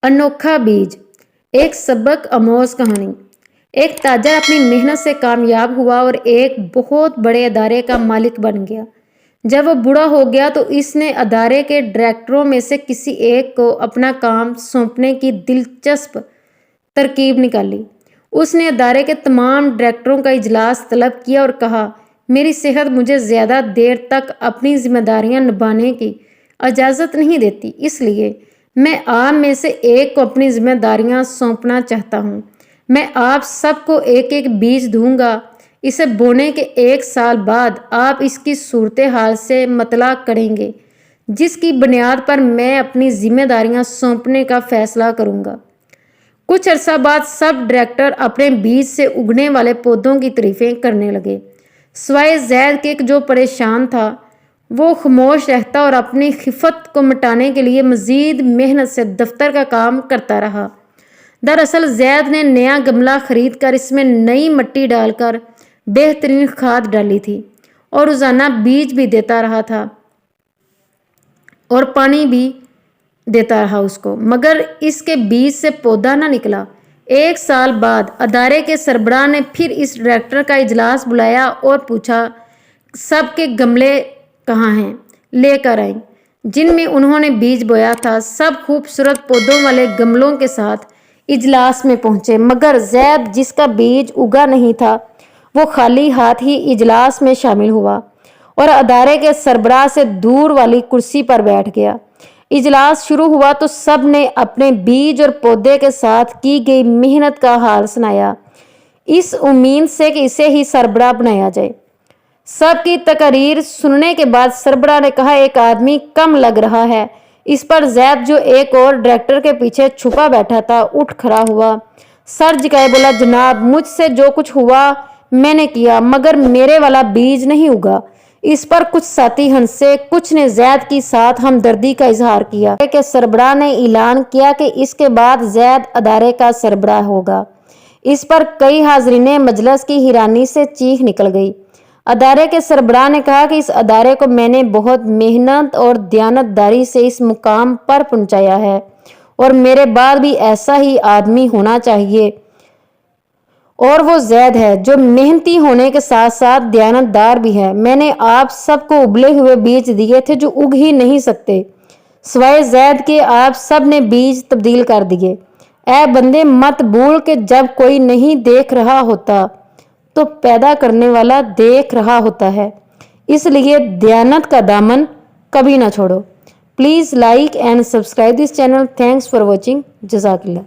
अनोखा बीज, एक सबक आमोज कहानी। एक ताजर अपनी मेहनत से कामयाब हुआ और एक बहुत बड़े अदारे का मालिक बन गया। जब वो बूढ़ा हो गया तो इसने अदारे के डायरेक्टरों में से किसी एक को अपना काम सौंपने की दिलचस्प तरकीब निकाली। उसने अदारे के तमाम डायरेक्टरों का इजलास तलब किया और कहा, मेरी सेहत मुझे ज़्यादा देर तक अपनी जिम्मेदारियां निभाने की इजाज़त नहीं देती, इसलिए मैं आप में से एक को अपनी जिम्मेदारियां सौंपना चाहता हूं। मैं आप सबको एक एक बीज दूंगा। इसे बोने के 1 साल बाद आप इसकी सूरत हाल से मतला करेंगे, जिसकी बुनियाद पर मैं अपनी जिम्मेदारियां सौंपने का फैसला करूंगा। कुछ अरसा बाद सब डायरेक्टर अपने बीज से उगने वाले पौधों की तारीफें करने लगे, सिवाय ज़ैद के जो परेशान था। वो खामोश रहता और अपनी खिफत को मिटाने के लिए मज़ीद मेहनत से दफ्तर का काम करता रहा। दरअसल ज़ैद ने नया गमला खरीद कर इसमें नई मिट्टी डालकर बेहतरीन खाद डाली थी और रोज़ाना बीज भी देता रहा था और पानी भी देता रहा उसको, मगर इसके बीज से पौधा ना निकला। 1 साल बाद अदारे के सरबराह ने फिर इस डायरेक्टर का इजलास बुलाया और पूछा, सबके गमले कहाँ हैं? लेकर आए, जिनमें उन्होंने बीज बोया था। सब खूबसूरत पौधों वाले गमलों के साथ इजलास में पहुंचे, मगर ज़ैद जिसका बीज उगा नहीं था वो खाली हाथ ही इजलास में शामिल हुआ और अदारे के सरबराह से दूर वाली कुर्सी पर बैठ गया। इजलास शुरू हुआ तो सब ने अपने बीज और पौधे के साथ की गई मेहनत का हाल सुनाया, इस उम्मीद से कि इसे ही सरबराह बनाया जाए। सबकी तकरीर सुनने के बाद सरबराह ने कहा, एक आदमी कम लग रहा है। इस पर ज़ैद जो एक और डायरेक्टर के पीछे छुपा बैठा था उठ खड़ा हुआ, सर झुकाए बोला, जनाब मुझसे जो कुछ हुआ मैंने किया, मगर मेरे वाला बीज नहीं उगा। इस पर कुछ साथी हंसे, कुछ ने ज़ैद की साथ हमदर्दी का इजहार किया कि सरबराह ने ऐलान किया कि इसके बाद ज़ैद अदारे का सरबराह होगा। इस पर कई हाजरीन मजलिस की हैरानी से चीख निकल गई। अदारे के सरबराह ने कहा कि इस अदारे को मैंने बहुत मेहनत और दयानतदारी से इस मुकाम पर पहुंचाया है और मेरे बाद भी ऐसा ही आदमी होना चाहिए, और वो ज़ैद है जो मेहनती होने के साथ साथ दयानतदार भी है। मैंने आप सबको उबले हुए बीज दिए थे जो उग ही नहीं सकते, सिवाय ज़ैद के आप सब ने बीज तब्दील कर दिए। ऐ बंदे, मत भूल के जब कोई नहीं देख रहा होता तो पैदा करने वाला देख रहा होता है, इसलिए दयानत का दामन कभी ना छोड़ो। Please like and subscribe this channel. Thanks for watching. जज़ाकल्लाह।